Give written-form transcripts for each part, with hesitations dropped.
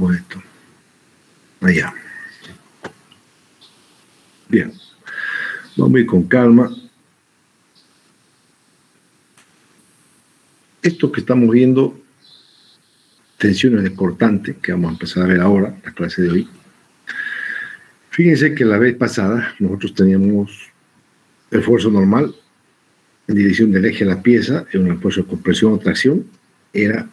Veamos esto. Allá. Bien. Vamos a ir con calma. Esto que estamos viendo, tensiones de cortante, que vamos a empezar a ver ahora, la clase de hoy. Fíjense que la vez pasada nosotros teníamos esfuerzo normal en dirección del eje de la pieza, en un esfuerzo de compresión o tracción, era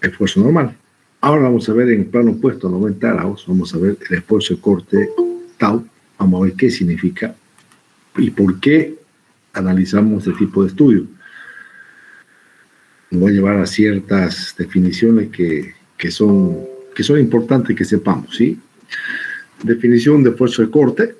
esfuerzo normal. Ahora vamos a ver en el plano opuesto a 90 grados, vamos a ver el esfuerzo de corte tau, vamos a ver qué significa y por qué analizamos este tipo de estudio. Nos voy a llevar a ciertas definiciones que son importantes que sepamos, ¿sí? Definición de esfuerzo de corte: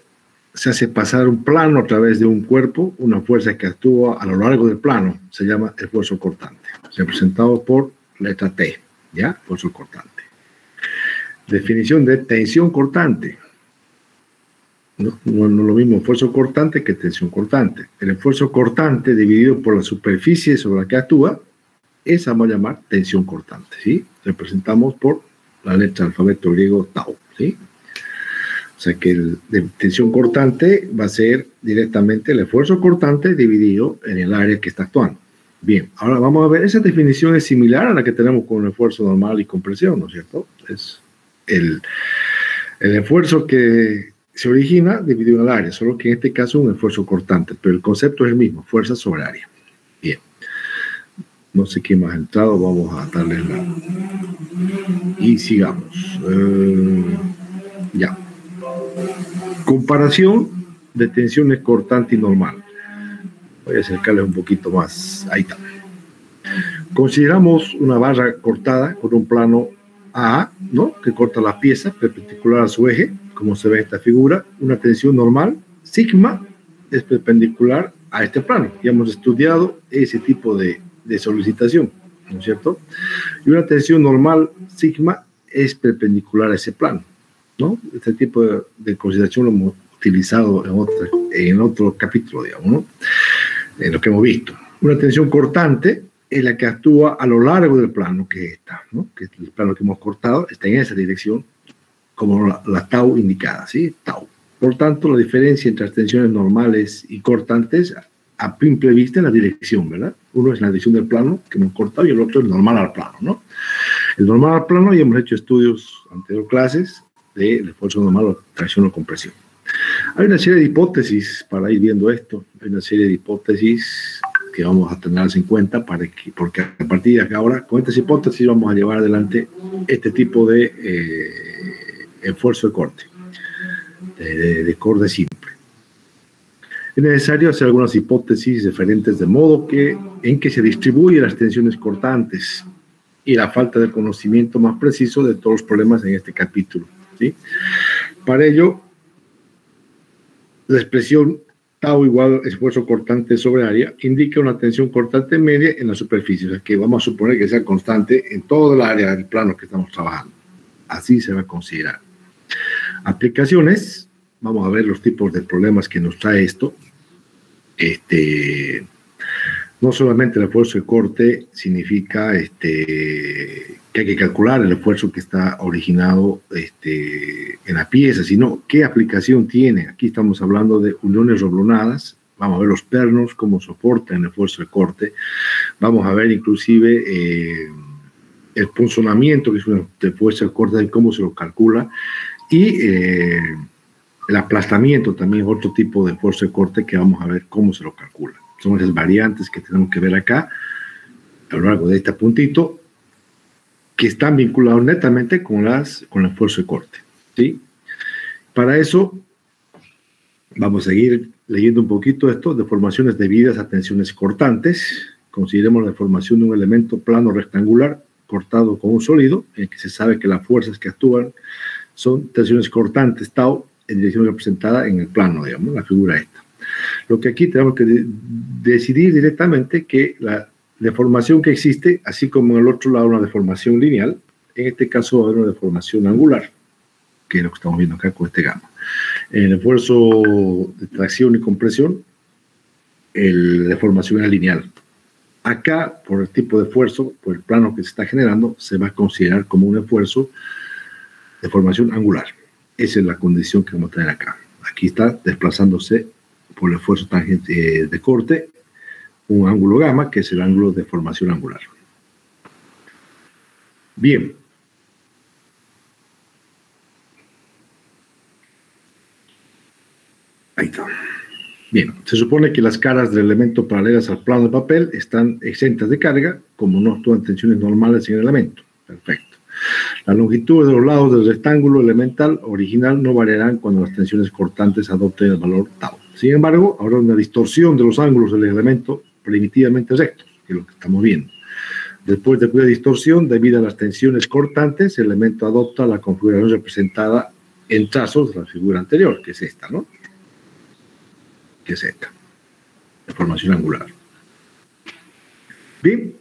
se hace pasar un plano a través de un cuerpo, una fuerza que actúa a lo largo del plano, se llama esfuerzo cortante, representado por letra T, ¿ya? Esfuerzo cortante. Definición de tensión cortante. No lo mismo esfuerzo cortante que tensión cortante. El esfuerzo cortante dividido por la superficie sobre la que actúa, esa vamos a llamar tensión cortante, ¿sí? Representamos por la letra del alfabeto griego tau, ¿sí? O sea que de tensión cortante va a ser directamente el esfuerzo cortante dividido en el área que está actuando. Bien, ahora vamos a ver, esa definición es similar a la que tenemos con el esfuerzo normal y compresión, ¿no es cierto? Es el esfuerzo que se origina dividido en el área, solo que en este caso es un esfuerzo cortante, pero el concepto es el mismo, fuerza sobre área. Bien. No sé quién más ha entrado, vamos a darle la... Y sigamos. Ya. Comparación de tensiones cortante y normal. Voy a acercarles un poquito más. Ahí está. Consideramos una barra cortada con un plano A, ¿no? Que corta la pieza perpendicular a su eje, como se ve en esta figura. Una tensión normal, sigma, es perpendicular a este plano. Ya hemos estudiado ese tipo de solicitación, ¿no es cierto? Y una tensión normal, sigma, es perpendicular a ese plano, ¿no? Este tipo de consideración lo hemos utilizado en otro capítulo, digamos, ¿no? En lo que hemos visto. Una tensión cortante es la que actúa a lo largo del plano que está, ¿no? Que el plano que hemos cortado está en esa dirección, como la tau indicada, ¿sí? Tau. Por tanto, la diferencia entre las tensiones normales y cortantes a simple vista en la dirección, ¿verdad? Uno es la dirección del plano que hemos cortado y el otro es el normal al plano, ¿no? El normal al plano, ya hemos hecho estudios anteriores clases del esfuerzo normal o tracción o compresión. Hay una serie de hipótesis para ir viendo esto, hay una serie de hipótesis que vamos a tenerlas en cuenta porque a partir de ahora, con estas hipótesis vamos a llevar adelante este tipo de esfuerzo de corte, de corte simple. Es necesario hacer algunas hipótesis diferentes de modo en que se distribuyen las tensiones cortantes y la falta de conocimiento más preciso de todos los problemas en este capítulo, ¿sí? Para ello, la expresión tau igual esfuerzo cortante sobre área indica una tensión cortante media en la superficie, o sea que vamos a suponer que sea constante en todo el área del plano que estamos trabajando. Así se va a considerar. Aplicaciones. Vamos a ver los tipos de problemas que nos trae esto. No solamente el esfuerzo de corte significa que hay que calcular el esfuerzo que está originado en la pieza, sino qué aplicación tiene. Aquí estamos hablando de uniones roblonadas. Vamos a ver los pernos, cómo soportan el esfuerzo de corte. Vamos a ver inclusive el punzonamiento, que es un esfuerzo de corte, y cómo se lo calcula. Y el aplastamiento también es otro tipo de esfuerzo de corte que vamos a ver cómo se lo calcula. Son las variantes que tenemos que ver acá a lo largo de este puntito que están vinculados netamente con el esfuerzo de corte, ¿sí? Para eso vamos a seguir leyendo un poquito esto: deformaciones debidas a tensiones cortantes. Consideremos la deformación de un elemento plano rectangular cortado con un sólido en el que se sabe que las fuerzas que actúan son tensiones cortantes tau en dirección representada en el plano, digamos, la figura esta. Lo que aquí tenemos que decidir directamente que la deformación que existe, así como en el otro lado una deformación lineal, en este caso va a haber una deformación angular, que es lo que estamos viendo acá con este gamma. En el esfuerzo de tracción y compresión, la deformación es lineal. Acá, por el tipo de esfuerzo, por el plano que se está generando, se va a considerar como un esfuerzo deformación angular. Esa es la condición que vamos a tener acá. Aquí está desplazándose por el esfuerzo tangente de corte un ángulo gamma, que es el ángulo de deformación angular. Bien. Ahí está. Bien, se supone que las caras del elemento paralelas al plano de papel están exentas de carga, como no actúan tensiones normales en el elemento. Perfecto. La longitud de los lados del rectángulo elemental original no variarán cuando las tensiones cortantes adopten el valor tau. Sin embargo, habrá una distorsión de los ángulos del elemento primitivamente rectos, que es lo que estamos viendo. Después de cuya distorsión, debido a las tensiones cortantes, el elemento adopta la configuración representada en trazos de la figura anterior, que es esta, ¿no? Que es esta, deformación angular. Bien,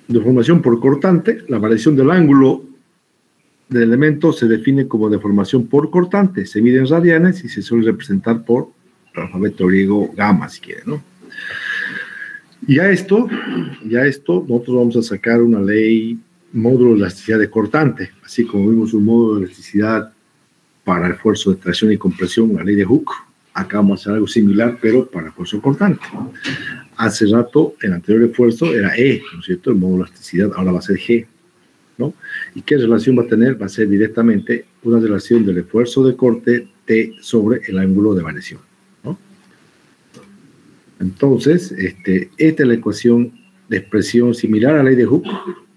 deformación por cortante, la variación del ángulo del elemento se define como deformación por cortante, se mide en radianes y se suele representar por el alfabeto griego gamma, si quieren, ¿no? Y a esto, nosotros vamos a sacar una ley módulo de elasticidad de cortante, así como vimos un módulo de elasticidad para el esfuerzo de tracción y compresión, la ley de Hooke. Acá vamos a hacer algo similar, pero para esfuerzo cortante. Hace rato, el anterior esfuerzo era E, ¿no es cierto? El módulo de elasticidad, ahora va a ser G, ¿no? ¿Y qué relación va a tener? Va a ser directamente una relación del esfuerzo de corte T sobre el ángulo de variación, ¿no? Entonces, esta es la ecuación de expresión similar a la ley de Hooke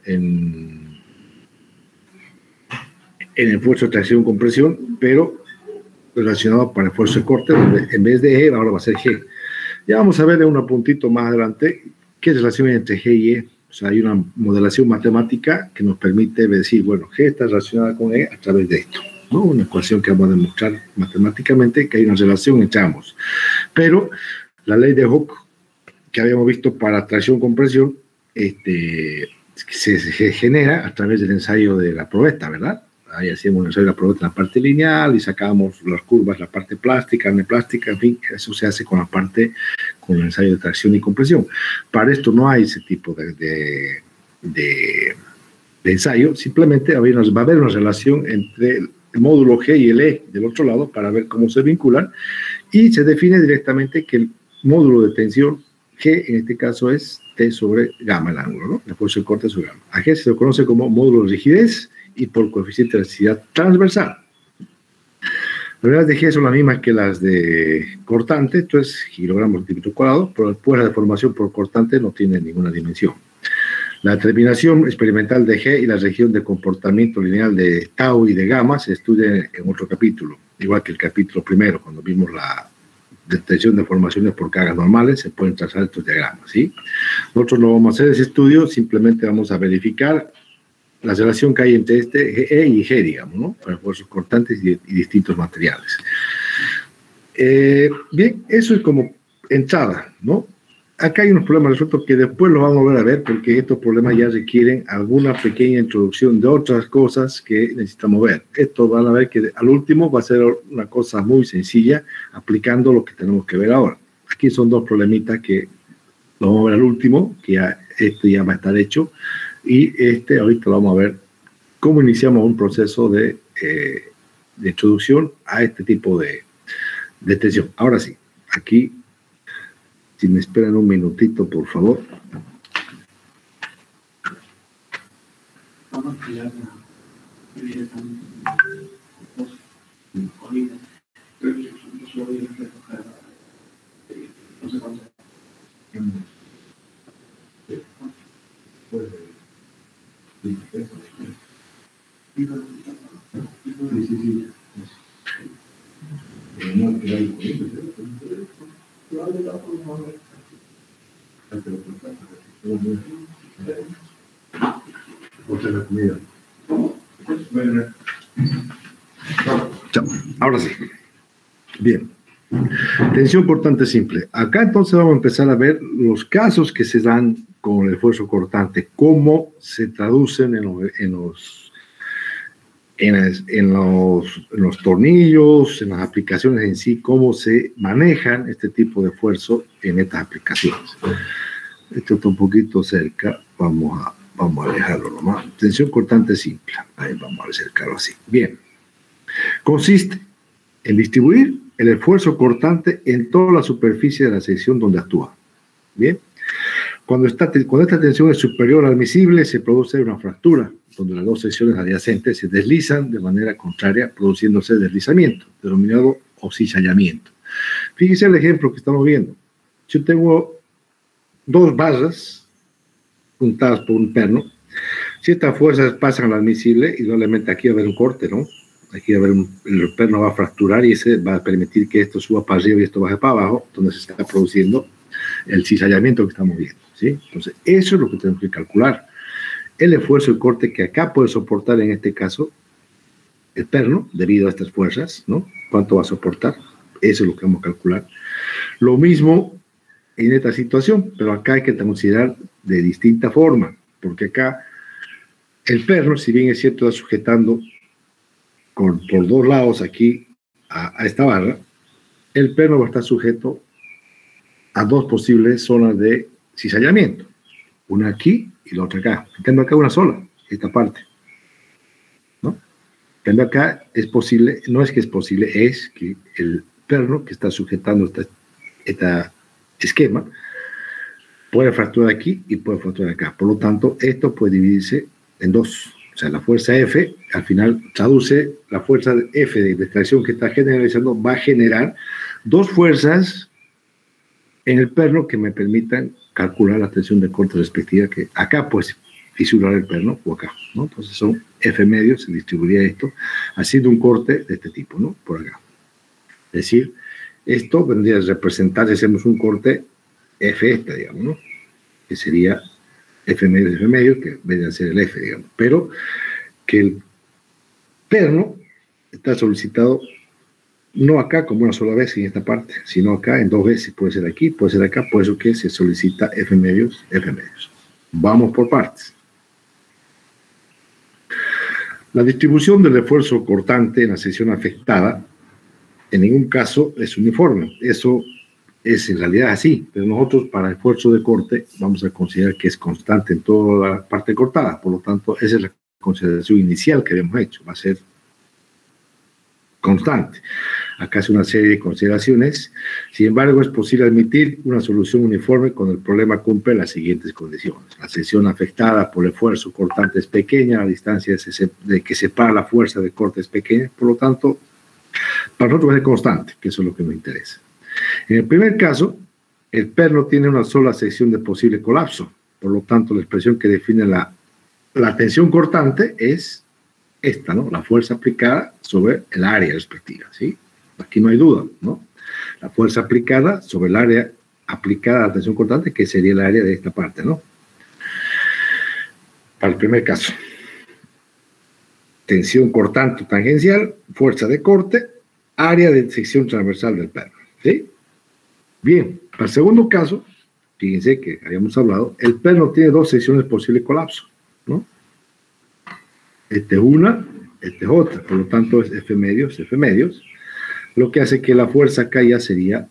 en el esfuerzo de tracción y compresión, pero relacionado para el esfuerzo de corte, donde en vez de E ahora va a ser G. Ya vamos a ver en un puntito más adelante qué relación hay entre G y E. O sea, hay una modelación matemática que nos permite decir, bueno, G está relacionada con E a través de esto, ¿no? Una ecuación que vamos a demostrar matemáticamente que hay una relación entre ambos. Pero la ley de Hooke, que habíamos visto para tracción-compresión, se genera a través del ensayo de la probeta, ¿verdad? Ahí hacíamos un ensayo de la probeta en la parte lineal y sacábamos las curvas, la parte plástica, neplástica, en fin, eso se hace con el ensayo de tracción y compresión. Para esto no hay ese tipo de ensayo, simplemente va a haber una relación entre el módulo G y el E del otro lado para ver cómo se vinculan y se define directamente que el módulo de tensión G en este caso es T sobre gamma, el ángulo, ¿no? El esfuerzo de corte sobre gamma. A G se lo conoce como módulo de rigidez y por coeficiente de elasticidad transversal. Las unidades de G son las mismas que las de cortante, esto es kilogramos por centímetro cuadrado, pero después la deformación por cortante no tiene ninguna dimensión. La determinación experimental de G y la región de comportamiento lineal de tau y de gamma se estudia en otro capítulo, igual que el capítulo primero, cuando vimos la detección de formaciones por cargas normales, se pueden trazar estos diagramas, ¿sí? Nosotros no vamos a hacer ese estudio, simplemente vamos a verificar la relación que hay entre E y G, digamos, ¿no? Para esfuerzos cortantes y distintos materiales. Bien, eso es como entrada, ¿no? Acá hay unos problemas resueltos que después los vamos a volver a ver porque estos problemas ya requieren alguna pequeña introducción de otras cosas que necesitamos ver. Esto van a ver que al último va a ser una cosa muy sencilla aplicando lo que tenemos que ver ahora. Aquí son dos problemitas que lo vamos a ver al último, que ya, ya va a estar hecho. Y ahorita lo vamos a ver cómo iniciamos un proceso de introducción a este tipo de tensión. Ahora sí, aquí, si me esperan un minutito, por favor. Ahora sí. Bien. Tensión cortante simple. Acá entonces vamos a empezar a ver los casos que se dan con el esfuerzo cortante, cómo se traducen en los tornillos, en las aplicaciones en sí, cómo se manejan este tipo de esfuerzo en estas aplicaciones. Esto está un poquito cerca, vamos a Vamos a dejarlo nomás. Tensión cortante simple. Ahí vamos a acercarlo así. Bien. Consiste en distribuir el esfuerzo cortante en toda la superficie de la sección donde actúa. Bien. Cuando esta tensión es superior al admisible, se produce una fractura, donde las dos secciones adyacentes se deslizan de manera contraria, produciéndose deslizamiento, denominado ocizallamiento. Fíjense el ejemplo que estamos viendo. Yo tengo dos barras juntadas por un perno. Si estas fuerzas pasan al admisible, indudablemente aquí va a haber un corte, ¿no? Aquí va a haber el perno va a fracturar y ese va a permitir que esto suba para arriba y esto baje para abajo, donde se está produciendo el cizallamiento que estamos viendo, ¿sí? Entonces, eso es lo que tenemos que calcular. El esfuerzo de corte que acá puede soportar, en este caso, el perno, debido a estas fuerzas, ¿no? ¿Cuánto va a soportar? Eso es lo que vamos a calcular. Lo mismo en esta situación, pero acá hay que considerar de distinta forma, porque acá el perno, si bien es cierto, está sujetando por dos lados aquí a esta barra, el perno va a estar sujeto a dos posibles zonas de cizallamiento, una aquí y la otra acá. En cambio acá una sola, esta parte, ¿no? En cambio acá es posible, no es que es posible, es que el perno que está sujetando este esquema puede fracturar aquí y puede fracturar acá. Por lo tanto, esto puede dividirse en dos. O sea, la fuerza F, al final traduce la fuerza F de extracción que está generalizando, va a generar dos fuerzas en el perno que me permitan calcular la tensión de corte respectiva, que acá pues fisurar el perno o acá, ¿no? Entonces son F medios, se distribuiría esto haciendo un corte de este tipo, ¿no? Por acá. Es decir, esto vendría a representar, si hacemos un corte, F esta, digamos, ¿no? Que sería F medio, que vendría a ser el F, digamos. Pero que el perno está solicitado no acá como una sola vez en esta parte, sino acá en dos veces. Puede ser aquí, puede ser acá, por eso que se solicita F medios, F medios. Vamos por partes. La distribución del esfuerzo cortante en la sección afectada en ningún caso es uniforme. Eso es en realidad así, pero nosotros para el esfuerzo de corte vamos a considerar que es constante en toda la parte cortada. Por lo tanto, esa es la consideración inicial que habíamos hecho. Va a ser constante. Acá hace una serie de consideraciones. Sin embargo, es posible admitir una solución uniforme cuando el problema cumple las siguientes condiciones. La sección afectada por el esfuerzo cortante es pequeña, la distancia de que separa la fuerza de corte es pequeña, por lo tanto, para nosotros va a ser constante, que eso es lo que nos interesa. En el primer caso, el perno tiene una sola sección de posible colapso, por lo tanto, la expresión que define la tensión cortante es esta, ¿no? La fuerza aplicada sobre el área respectiva, ¿sí? Aquí no hay duda, ¿no? La fuerza aplicada sobre el área aplicada a la tensión cortante, que sería el área de esta parte, ¿no? Para el primer caso. Tensión cortante tangencial, fuerza de corte, área de sección transversal del perno, ¿sí? Bien, para el segundo caso, fíjense que habíamos hablado, el perno tiene dos secciones posible colapso, ¿no? Este es una, este es otra, por lo tanto es F medios, lo que hace que la fuerza acá ya sería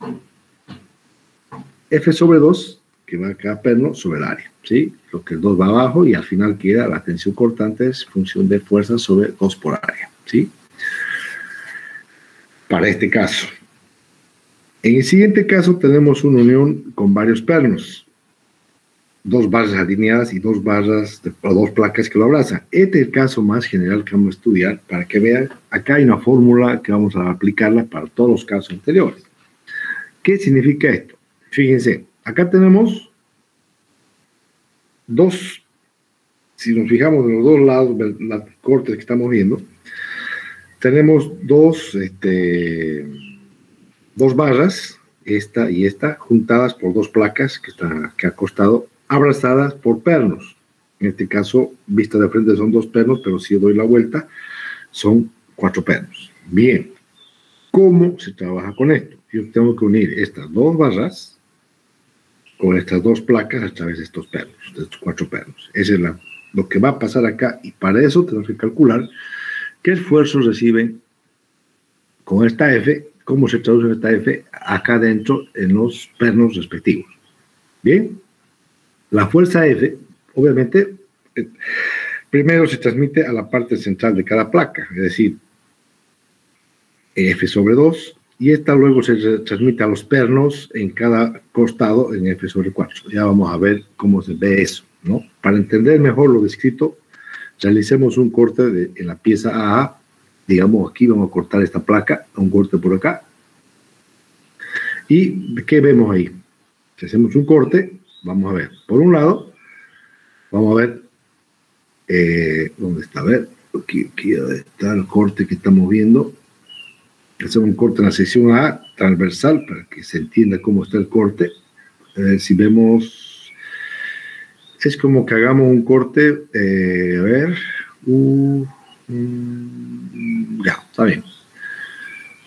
F sobre 2, que va a cada perno sobre el área, ¿sí? Lo que el 2 va abajo y al final queda la tensión cortante es función de fuerza sobre 2 por área, ¿sí? Para este caso. En el siguiente caso tenemos una unión con varios pernos, dos barras alineadas y dos placas que lo abrazan. Este es el caso más general que vamos a estudiar para que vean, acá hay una fórmula que vamos a aplicarla para todos los casos anteriores. ¿Qué significa esto? Fíjense, acá tenemos dos, si nos fijamos en los dos lados de los cortes que estamos viendo, tenemos dos barras, esta y esta, juntadas por dos placas que están aquí al costado, abrazadas por pernos. En este caso, vista de frente son dos pernos, pero si yo doy la vuelta, son 4 pernos. Bien, ¿cómo se trabaja con esto? Yo tengo que unir estas dos barras con estas dos placas a través de estos pernos, de estos 4 pernos. Eso es lo que va a pasar acá, y para eso tenemos que calcular qué esfuerzos reciben con esta F, cómo se traduce esta F acá dentro en los pernos respectivos. Bien, la fuerza F, obviamente, Primero se transmite a la parte central de cada placa, es decir, F sobre 2, y esta luego se transmite a los pernos en cada costado en F sobre 4. Ya vamos a ver cómo se ve eso, ¿no? Para entender mejor lo descrito, realicemos un corte en la pieza AA. Digamos, aquí vamos a cortar esta placa, un corte por acá. ¿Y qué vemos ahí? Si hacemos un corte, vamos a ver, por un lado, vamos a ver, ¿dónde está? A ver, aquí está el corte que estamos viendo. Hacemos un corte en la sección A, transversal, para que se entienda cómo está el corte. Si vemos, es como que hagamos un corte, a ver, ya, está bien.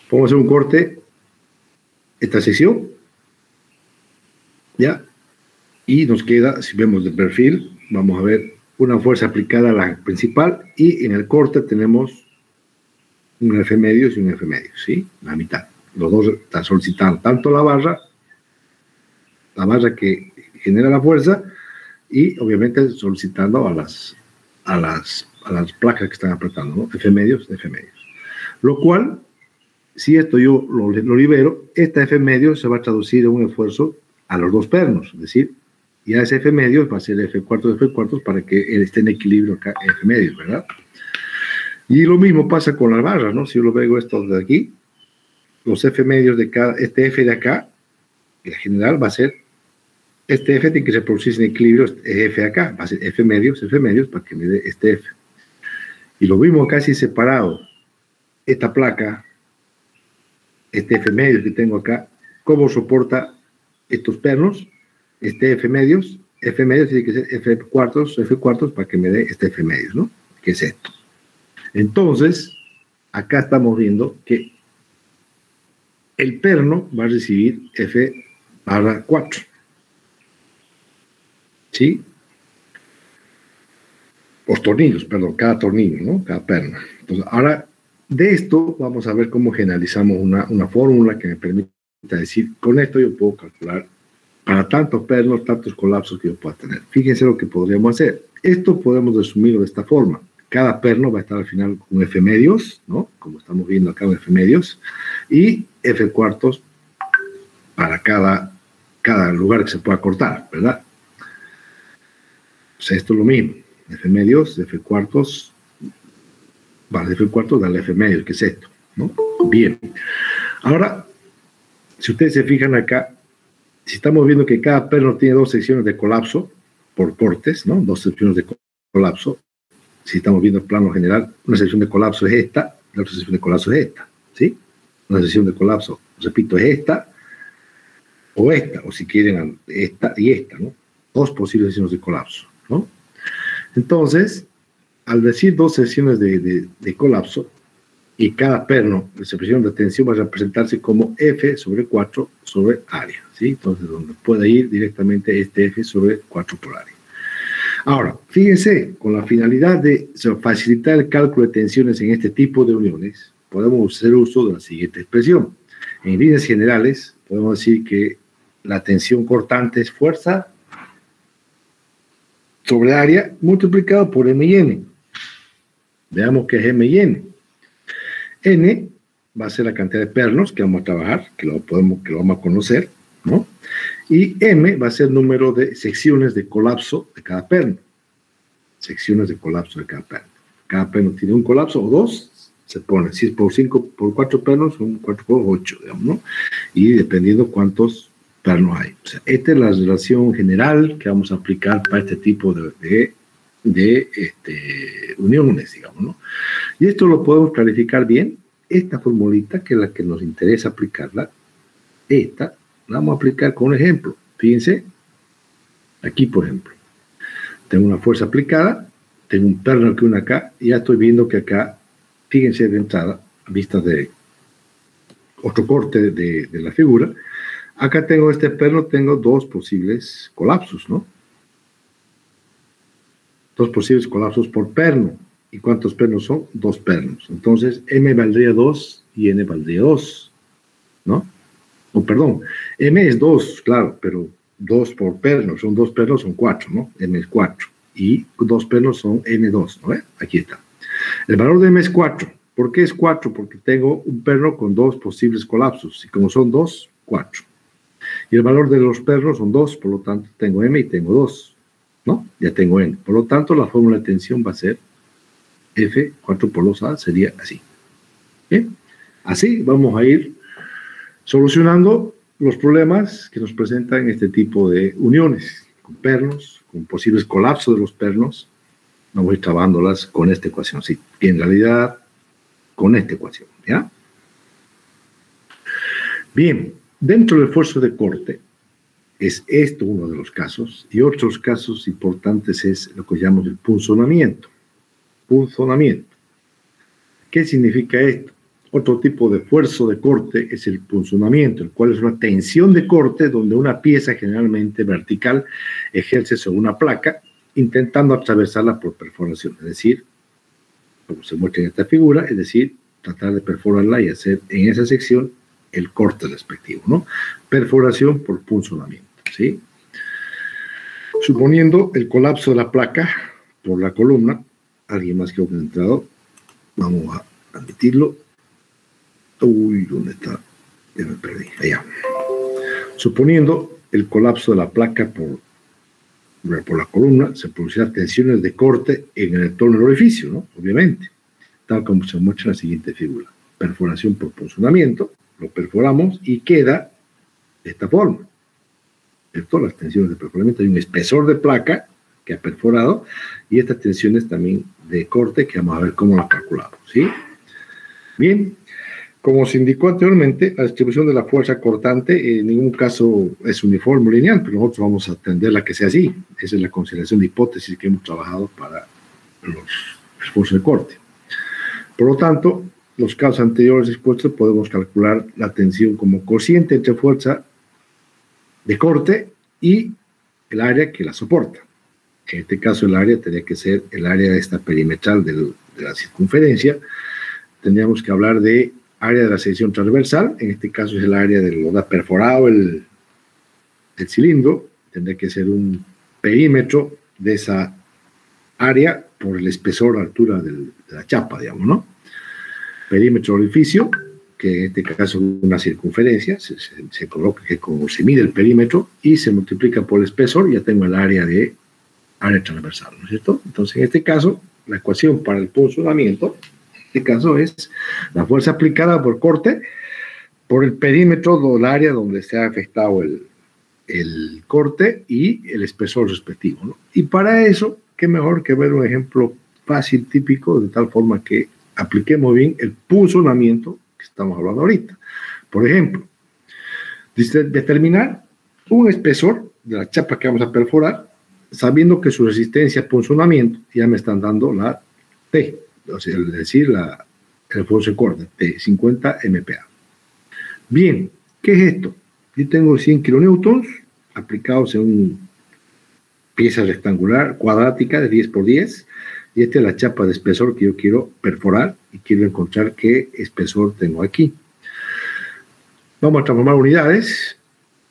Vamos a hacer un corte, esta sección, ya, y nos queda, si vemos de perfil, vamos a ver una fuerza aplicada a la principal, y en el corte tenemos un F medios y un F medios, ¿sí? La mitad. Los dos están solicitando tanto la barra que genera la fuerza, y obviamente solicitando a las placas que están apretando, ¿no? F medios, F medios. Lo cual, si esto yo lo libero, esta F medios se va a traducir en un esfuerzo a los dos pernos, es decir, ya ese F medios va a ser F cuartos para que esté en equilibrio acá F medios, ¿verdad? Y lo mismo pasa con las barras, ¿no? Si yo lo veo esto de aquí, los F medios de cada, este F de acá, en general va a ser, este F tiene que reproducirse en equilibrio, este F de acá, va a ser F medios, para que me dé este F. Y lo mismo casi separado, esta placa, este F medios que tengo acá, ¿cómo soporta estos pernos? Este F medios tiene que ser F cuartos, para que me dé este F medios, ¿no? Que es esto. Entonces, acá estamos viendo que el perno va a recibir F barra 4. ¿Sí? Los tornillos, perdón, cada tornillo, ¿no? Cada perno. Entonces, ahora, de esto vamos a ver cómo generalizamos una fórmula que me permita decir, con esto yo puedo calcular para tantos pernos, tantos colapsos que yo pueda tener. Fíjense lo que podríamos hacer. Esto podemos resumirlo de esta forma. Cada perno va a estar al final con F medios, ¿no? Como estamos viendo acá, F medios, y F cuartos para cada lugar que se pueda cortar, ¿verdad? O sea, esto es lo mismo. F medios, F cuartos, vale, F cuartos, dale F medios, que es esto, ¿no? Bien. Ahora, si ustedes se fijan acá, si estamos viendo que cada perno tiene dos secciones de colapso por cortes, ¿no? Dos secciones de colapso. Si estamos viendo el plano general, una sección de colapso es esta, la otra sección de colapso es esta, ¿sí? Una sección de colapso, repito, es esta, o si quieren, esta y esta, ¿no? Dos posibles secciones de colapso, ¿no? Entonces, al decir dos secciones de colapso, y cada perno de separación de tensión va a representarse como F sobre 4 sobre área, ¿sí? Entonces, donde puede ir directamente este F sobre 4 por área. Ahora, fíjense, con la finalidad de facilitar el cálculo de tensiones en este tipo de uniones, podemos hacer uso de la siguiente expresión. En líneas generales, podemos decir que la tensión cortante es fuerza sobre área multiplicado por M y N. Veamos qué es M y N. N va a ser la cantidad de pernos que vamos a trabajar, que lo vamos a conocer, ¿no? Y M va a ser el número de secciones de colapso de cada perno. Secciones de colapso de cada perno. Cada perno tiene un colapso o dos, se pone. Si es por 4 pernos, son 4 por 8, digamos, ¿no? Y dependiendo cuántos pernos hay. O sea, esta es la relación general que vamos a aplicar para este tipo de uniones, digamos, ¿no? Y esto lo podemos clarificar bien. Esta formulita, que es la que nos interesa aplicarla, esta la vamos a aplicar con un ejemplo. Fíjense, aquí por ejemplo, tengo una fuerza aplicada, tengo un perno que une acá, y ya estoy viendo que acá, fíjense de entrada, a vista de otro corte de la figura, acá tengo este perno, tengo dos posibles colapsos, ¿no? Dos posibles colapsos por perno. ¿Y cuántos pernos son? 2 pernos. Entonces, M valdría 2 y N valdría 2, ¿no? Oh, perdón, M es 2, claro, pero 2 por perno, son 2 pernos, son 4, ¿no? M es 4. y 2 pernos son N2, ¿no? Aquí está. El valor de M es 4. ¿Por qué es 4? Porque tengo un perno con 2 posibles colapsos, y como son 2, 4. Y el valor de los pernos son 2, por lo tanto tengo M y tengo 2, ¿no? Ya tengo N. Por lo tanto, la fórmula de tensión va a ser F, 4 por 2A, sería así. ¿Bien? Así vamos a ir solucionando los problemas que nos presentan este tipo de uniones, con pernos, con posibles colapsos de los pernos. Vamos a ir trabajándolas con esta ecuación, sí, que en realidad con esta ecuación, ¿ya? Bien, dentro del esfuerzo de corte, es esto uno de los casos, y otros casos importantes es lo que llamamos el punzonamiento. Punzonamiento. ¿Qué significa esto? Otro tipo de esfuerzo de corte es el punzonamiento, el cual es una tensión de corte donde una pieza generalmente vertical ejerce sobre una placa intentando atravesarla por perforación, es decir, como se muestra en esta figura, es decir, tratar de perforarla y hacer en esa sección el corte respectivo, ¿no? Perforación por punzonamiento, ¿sí? Suponiendo el colapso de la placa por la columna, alguien más que ha entrado, vamos a admitirlo. Uy, ¿dónde está? Ya me perdí, allá. Suponiendo el colapso de la placa por la columna, se producirán tensiones de corte en el entorno del orificio, ¿no? Obviamente, tal como se muestra en la siguiente figura. Perforación por punzonamiento, lo perforamos y queda de esta forma. Esto, las tensiones de perforamiento, hay un espesor de placa que ha perforado y estas tensiones también de corte que vamos a ver cómo las calculamos, ¿sí? Bien, como se indicó anteriormente, la distribución de la fuerza cortante en ningún caso es uniforme o lineal, pero nosotros vamos a atenderla que sea así. Esa es la consideración de hipótesis que hemos trabajado para los esfuerzos de corte. Por lo tanto, los casos anteriores expuestos podemos calcular la tensión como cociente entre fuerza de corte y el área que la soporta. En este caso, el área tendría que ser el área de esta perimetral de la circunferencia. Tendríamos que hablar de área de la sección transversal, en este caso es el área de donde ha perforado el cilindro, tendría que ser un perímetro de esa área por el espesor, altura de la chapa, digamos, ¿no? Perímetro orificio, que en este caso es una circunferencia, se coloca que como se mide el perímetro y se multiplica por el espesor, ya tengo el área transversal, ¿no es cierto? Entonces, en este caso, la ecuación para el punzonamiento, en este caso es la fuerza aplicada por corte por el perímetro del área donde se ha afectado el corte y el espesor respectivo, ¿no? Y para eso, qué mejor que ver un ejemplo fácil, típico, de tal forma que apliquemos bien el punzonamiento que estamos hablando ahorita. Por ejemplo, determinar un espesor de la chapa que vamos a perforar, sabiendo que su resistencia a punzonamiento ya me están dando la T, o sea, es decir, el esfuerzo de corte, T, 50 MPa. Bien, ¿qué es esto? Yo tengo 100 kilonewtons aplicados en una pieza rectangular, cuadrática, de 10 por 10, y esta es la chapa de espesor que yo quiero perforar y quiero encontrar qué espesor tengo aquí. Vamos a transformar unidades.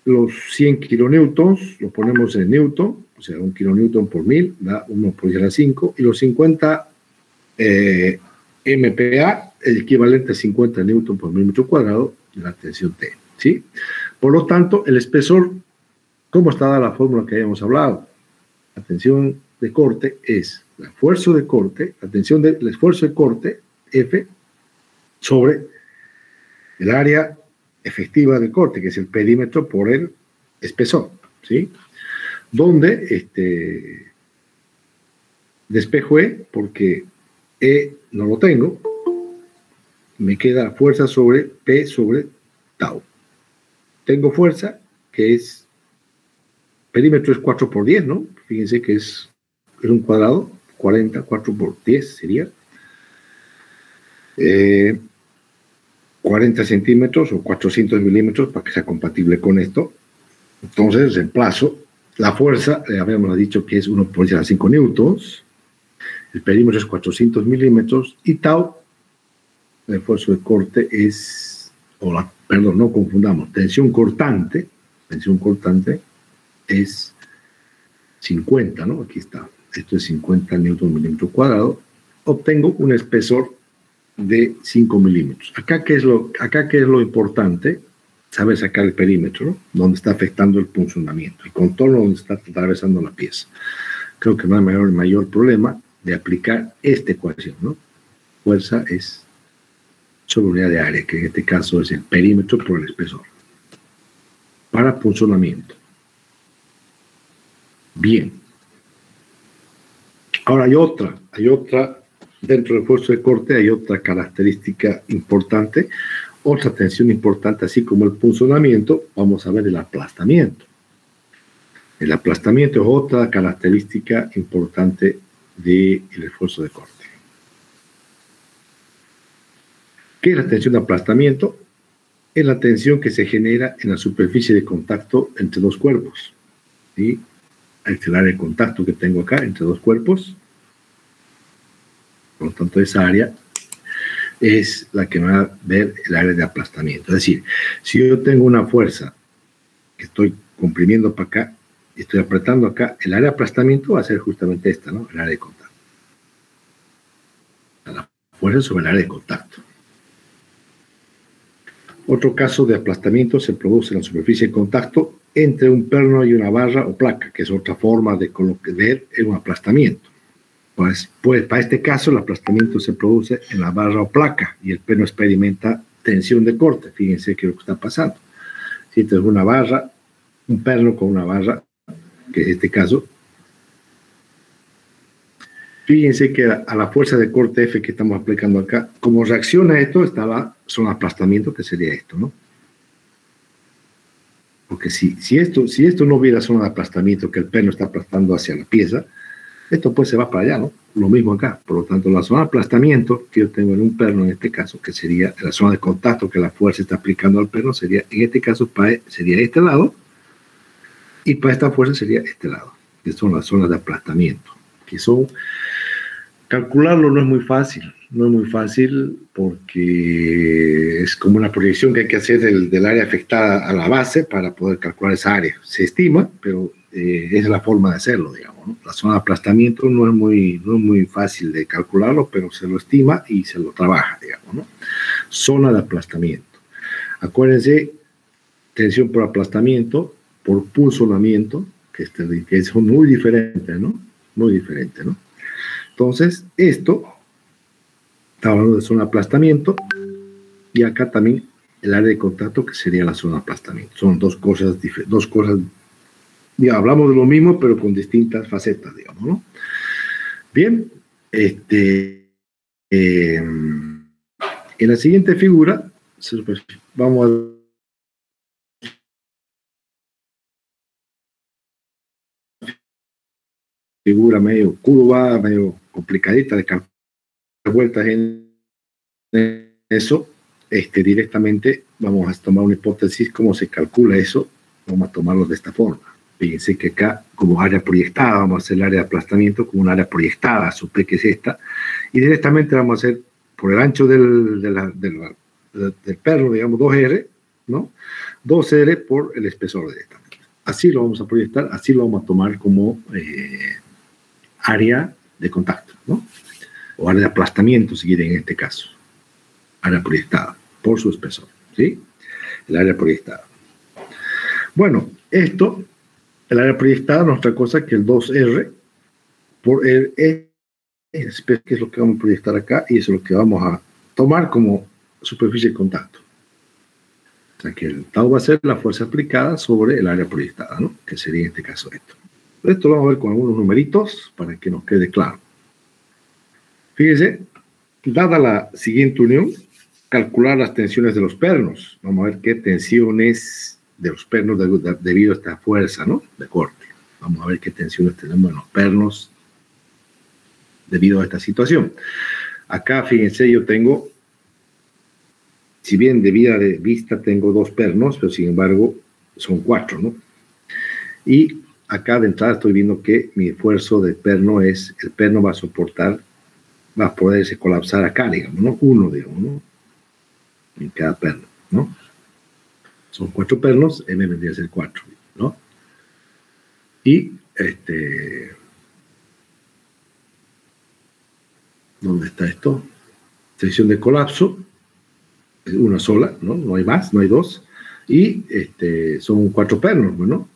Los 100 kilonewtons lo ponemos en newton, o sea, 1 kilonewton por 1000 da 1 por 10 a la 5, y los 50 MPa, el equivalente a 50 newton por milímetro cuadrado de la tensión T, ¿sí? Por lo tanto, el espesor, ¿cómo está dada la fórmula que habíamos hablado? La tensión de corte es el esfuerzo de corte, la tensión del esfuerzo de corte, F, sobre el área efectiva del corte, que es el perímetro por el espesor, ¿sí? Donde despejo E, porque E no lo tengo, me queda fuerza sobre P sobre tau. Tengo fuerza, que es, perímetro es 4 por 10, ¿no? Fíjense que es un cuadrado, 40, 4 por 10 sería. 40 centímetros o 400 milímetros para que sea compatible con esto. Entonces, reemplazo la fuerza, habíamos dicho que es 1 por 10 a 5 newtons, el perímetro es 400 milímetros, y tau, el esfuerzo de corte es, perdón, no confundamos, tensión cortante es 50, ¿no? Aquí está, esto es 50 newton milímetro cuadrado, obtengo un espesor de 5 milímetros. Acá, ¿qué es lo importante? Saber sacar el perímetro, ¿no? Donde está afectando el punzonamiento, el contorno donde está atravesando la pieza. Creo que no hay mayor problema de aplicar esta ecuación, ¿no? Fuerza es sobre unidad de área, que en este caso es el perímetro por el espesor, para punzonamiento. Bien. Ahora hay otra, dentro del esfuerzo de corte hay otra característica importante, otra tensión importante, así como el punzonamiento, vamos a ver el aplastamiento. El aplastamiento es otra característica importante del esfuerzo de corte. ¿Qué es la tensión de aplastamiento? Es la tensión que se genera en la superficie de contacto entre dos cuerpos. ¿Sí? Este es el área de contacto que tengo acá entre dos cuerpos. Por lo tanto, esa área es la que me va a ver el área de aplastamiento. Es decir, si yo tengo una fuerza que estoy comprimiendo para acá y estoy apretando acá, el área de aplastamiento va a ser justamente esta, ¿no? El área de contacto. La fuerza sobre el área de contacto. Otro caso de aplastamiento se produce en la superficie de contacto entre un perno y una barra o placa, que es otra forma de ver un aplastamiento. Pues, para este caso, el aplastamiento se produce en la barra o placa y el perno experimenta tensión de corte. Fíjense qué es lo que está pasando. Si tengo una barra, un perno con una barra, que es este caso, fíjense que a la fuerza de corte F que estamos aplicando acá, como reacciona esto, está la zona de aplastamiento, que sería esto, ¿no? Porque si esto no hubiera zona de aplastamiento, que el perno está aplastando hacia la pieza, esto pues se va para allá, ¿no? Lo mismo acá. Por lo tanto, la zona de aplastamiento que yo tengo en un perno, en este caso, que sería la zona de contacto que la fuerza está aplicando al perno, sería, en este caso, sería este lado, y para esta fuerza sería este lado, que son las zonas de aplastamiento, que son... Calcularlo no es muy fácil porque es como una proyección que hay que hacer del área afectada a la base para poder calcular esa área. Se estima, pero es la forma de hacerlo, digamos, ¿no? La zona de aplastamiento no es muy fácil de calcularlo, pero se lo estima y se lo trabaja, digamos, ¿no? Zona de aplastamiento. Acuérdense, tensión por aplastamiento, por punzonamiento, que son muy diferentes, ¿no? Muy diferentes, ¿no? Entonces, esto, está hablando de zona de aplastamiento, y acá también el área de contacto, que sería la zona de aplastamiento. Son dos cosas, ya hablamos de lo mismo, pero con distintas facetas, digamos, ¿no? Bien, en la siguiente figura, vamos a figura medio curva, medio complicadita de calcular vueltas en eso. Directamente vamos a tomar una hipótesis, cómo se calcula eso, vamos a tomarlo de esta forma. Fíjense que acá, como área proyectada, vamos a hacer el área de aplastamiento como un área proyectada, su P que es esta, y directamente vamos a hacer por el ancho del perno, digamos, 2R, ¿no? 2R por el espesor de esta. Así lo vamos a proyectar, así lo vamos a tomar como área de contacto, ¿no? O área de aplastamiento, si quieren, en este caso. Área proyectada por su espesor, ¿sí? El área proyectada. Bueno, esto, el área proyectada no es otra cosa que el 2R por el E, que es lo que vamos a proyectar acá, y eso es lo que vamos a tomar como superficie de contacto. O sea que el tau va a ser la fuerza aplicada sobre el área proyectada, ¿no? Que sería en este caso esto. Esto lo vamos a ver con algunos numeritos para que nos quede claro. Fíjense, dada la siguiente unión, calcular las tensiones de los pernos. Vamos a ver qué tensiones de los pernos debido a esta fuerza, ¿no? De corte. Vamos a ver qué tensiones tenemos en los pernos debido a esta situación. Acá, fíjense, yo tengo, si bien de vista tengo dos pernos, pero sin embargo son 4, ¿no? Y acá de entrada estoy viendo que mi esfuerzo de perno es, el perno va a soportar, va a poderse colapsar acá, digamos, ¿no? 1, digamos, ¿no? En cada perno, ¿no? Son 4 pernos, M vendría a ser 4, ¿no? Y ¿Dónde está esto? Tensión de colapso, es una sola, ¿no? No hay más, no hay dos. Y son 4 pernos, ¿no?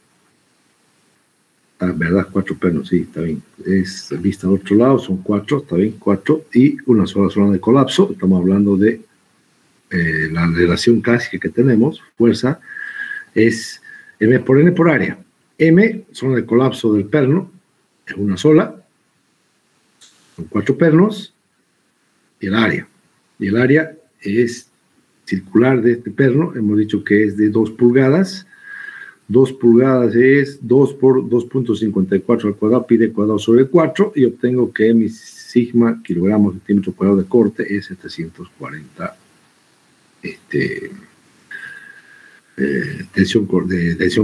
Ah, ¿verdad? 4 pernos, sí, está bien. Es vista al otro lado, son 4, está bien, 4. Y una sola zona de colapso. Estamos hablando de la relación clásica que tenemos. Fuerza es M por N por área. M, zona de colapso del perno, es una sola. Son 4 pernos. Y el área. Y el área es circular de este perno. Hemos dicho que es de 2 pulgadas. 2 pulgadas es 2 por 2.54 al cuadrado, pi de cuadrado sobre 4, y obtengo que mi sigma kilogramos centímetro cuadrado de corte es 740 tensión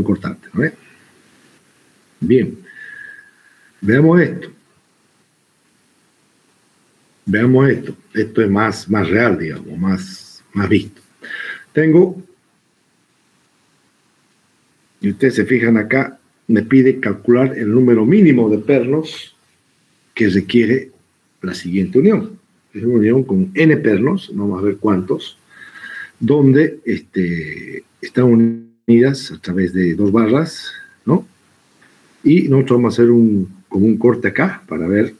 cortante, ¿no? Bien, veamos esto. Veamos esto. Esto es más real, digamos, más visto. Tengo, y ustedes se fijan acá, me pide calcular el número mínimo de pernos que requiere la siguiente unión. Es una unión con n pernos, vamos a ver cuántos, donde están unidas a través de 2 barras, ¿no? Y nosotros vamos a hacer como un corte acá para ver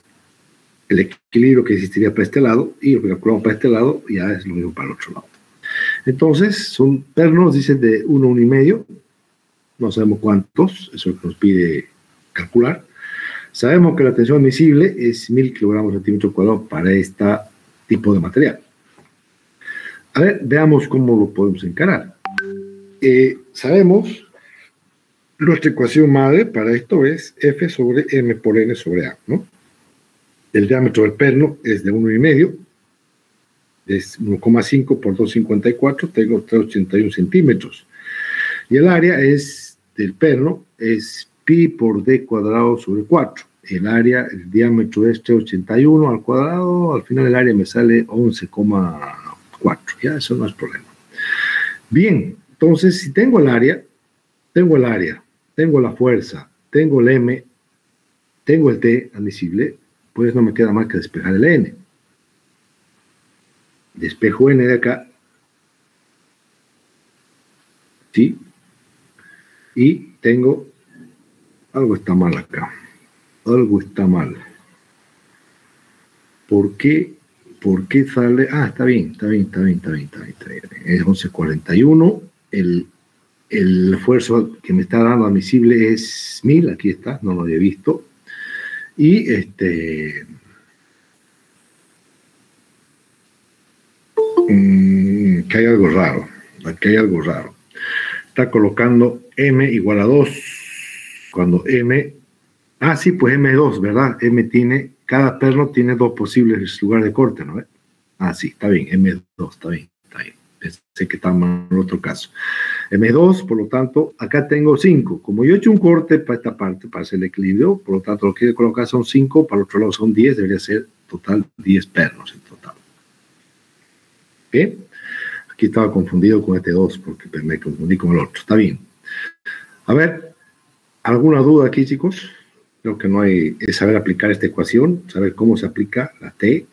el equilibrio que existiría para este lado, y lo que calculamos para este lado ya es lo mismo para el otro lado. Entonces, son pernos, dicen, de 1, 1,5. No sabemos cuántos, eso es lo que nos pide calcular. Sabemos que la tensión admisible es 1000 kilogramos centímetro cuadrado para este tipo de material. A ver, veamos cómo lo podemos encarar. Sabemos, nuestra ecuación madre para esto es F sobre M por N sobre A, ¿no? El diámetro del perno es de 1,5, es 1,5 por 2,54, tengo 381 centímetros. Y el área del perno es pi por d cuadrado sobre 4. El diámetro es 381 al cuadrado, al final el área me sale 11,4. Ya, eso no es problema. Bien, entonces si tengo el área, tengo la fuerza, tengo el M, tengo el T admisible, pues no me queda más que despejar el N. Despejo N de acá. ¿Sí? Y tengo, algo está mal acá, algo está mal. ¿Por qué sale? Ah, está bien. Es 11,41, el esfuerzo que me está dando admisible es 1000, aquí está, no lo había visto, y que hay algo raro, aquí hay algo raro. Está colocando M igual a 2, cuando M, sí, pues M2, ¿verdad? Cada perno tiene 2 posibles lugares de corte, ¿no? Sí, está bien, M2, está bien. Pensé que estaba mal en el otro caso. M2, por lo tanto, acá tengo 5. Como yo he hecho un corte para esta parte, para hacer el equilibrio, por lo tanto, lo que he colocado son 5, para el otro lado son 10, debería ser total 10 pernos en total. ¿Bien? Aquí estaba confundido con este 2 porque me confundí con el otro. Está bien. A ver, ¿alguna duda aquí, chicos? Creo que no hay. Es saber aplicar esta ecuación, saber cómo se aplica la T,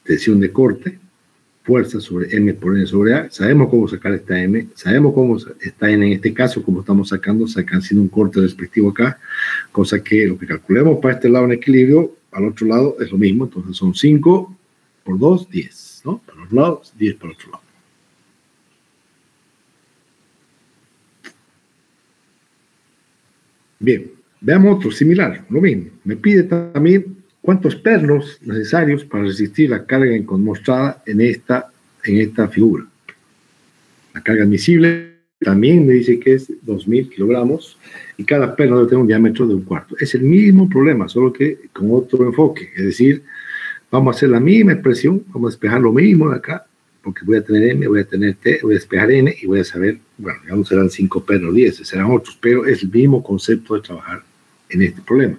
tensión de corte, fuerza sobre M por N sobre A. Sabemos cómo sacar esta M, sabemos cómo está N en este caso, como estamos sacando, haciendo un corte respectivo acá, cosa que lo que calculemos para este lado en equilibrio, al otro lado es lo mismo, entonces son 5 por 2, 10, ¿no? Para los lados, 10 para el otro lado. Bien, veamos otro similar, lo mismo. Me pide también cuántos pernos necesarios para resistir la carga mostrada en esta figura. La carga admisible también me dice que es 2000 kilogramos y cada perno debe tener un diámetro de 1/4. Es el mismo problema, solo que con otro enfoque. Es decir, vamos a hacer la misma expresión, vamos a despejar lo mismo de acá, porque voy a tener M, voy a tener T, voy a despejar N y voy a saber, bueno, ya no serán 5 pernos, 10, serán otros, pero es el mismo concepto de trabajar en este problema.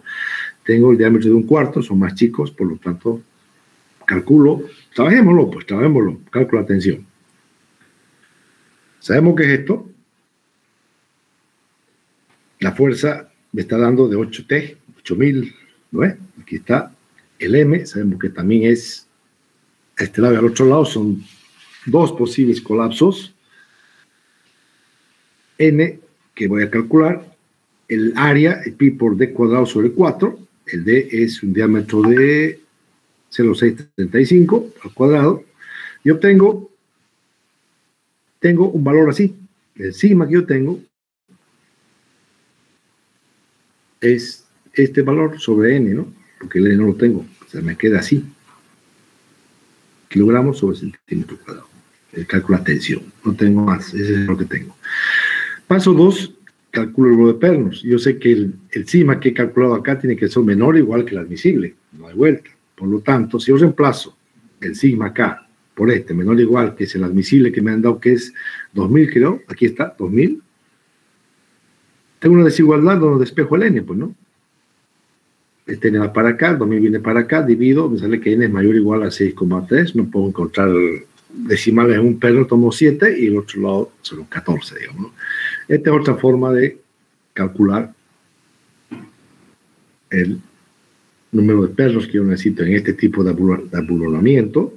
Tengo el diámetro de 1/4, son más chicos, por lo tanto, calculo, trabajémoslo, calculo la tensión. ¿Sabemos qué es esto? La fuerza me está dando de 8T, 8000, ¿no es? Aquí está, El M, sabemos que también es a este lado y al otro lado, son dos posibles colapsos. N, que voy a calcular, el área, el pi por d cuadrado sobre 4, el d es un diámetro de 0,635 al cuadrado, y tengo un valor así. El sigma que yo tengo es este valor sobre n, ¿no? Porque el n no lo tengo, o sea, me queda así. Kilogramos sobre centímetro cuadrado. El cálculo de tensión. No tengo más, ese es lo que tengo. Paso 2, calculo el número de pernos. Yo sé que el sigma que he calculado acá tiene que ser menor o igual que el admisible. No hay vuelta. Por lo tanto, si yo reemplazo el sigma acá por este menor o igual, que es el admisible que me han dado, que es 2000, creo, aquí está, 2000, tengo una desigualdad donde despejo el n, pues, ¿no? Este n va para acá, el 2000 viene para acá, divido, me sale que n es mayor o igual a 6,3, no puedo encontrar decimales en un perno, tomo 7 y el otro lado son 14, digamos, ¿no? Esta es otra forma de calcular el número de pernos que yo necesito en este tipo de abulonamiento.